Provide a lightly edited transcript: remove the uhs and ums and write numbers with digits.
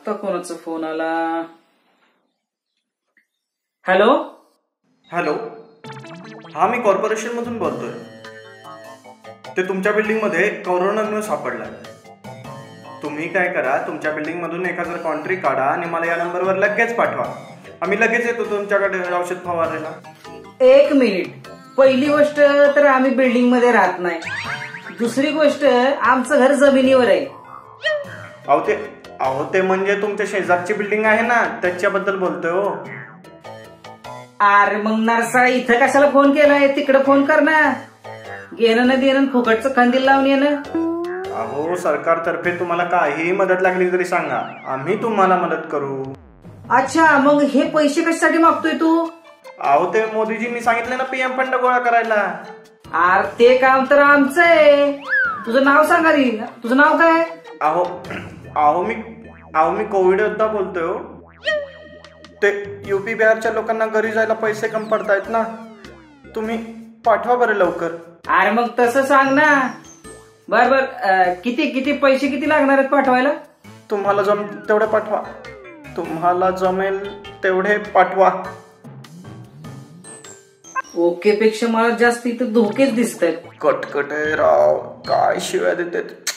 आता कोणाचा फोन आला? हॅलो हॅलो, हा मी कॉर्पोरेशन मधून बोलतोय. ते तुमच्या बिल्डिंग मध्ये कोरोनामुळे सापडलाय. तुम्ही काय करा, तुमच्या बिल्डिंग मधून एखादा कॉन्ट्री काढा आणि मला या नंबरवर लगेच पाठवा. आम्ही लगेच येतो तुमच्याकडे औषध फवारायला. 1 मिनिट. पहिली गोष्ट तर आम्ही बिल्डिंग मध्ये राहत नाही. दुसरी गोष्ट, आमचं घर जमिनीवर आहे. अहो ते म्हणजे तुमच्या शेजारची बिल्डिंग आहे ना, त्याच्याबद्दल बोलतोय हो. अरे मग नरसाळा इथं कशाला फोन केलाय? तिकडे फोन कर ना. घेणं न देणं फुकटचं कंदील लावून येणं. अहो, सरकारतर्फे तुम्हाला काहीही मदत लागली तरी सांगा, आम्ही तुम्हाला मदत करू. अच्छा, मग हे पैसे कशासाठी मागतोय तू? अहो ते मोदीजींनी सांगितले ना, PM फंड गोळा करायला. अरे ते काम तर आमचं आहे. तुझं नाव सांग आधी. तुझं नाव काय? अहो मी कोविड योद्धा बोलतोय हो. ते UP बिहारच्या लोकांना घरी जायला पैसे कमी पडतायत ना, तुम्ही पाठवा बरं लवकर. अरे मग तसं सांग ना. बर किती पैसे किती लागणार आहेत पाठवायला? तुम्हाला तेवढे पाठवा. तुम्हाला जमेल तेवढे पाठवा. ओके पेक्षा मला जास्त इथं धोकेच दिसत आहेत. कटकट आहे राव, काय शिव्या देतात.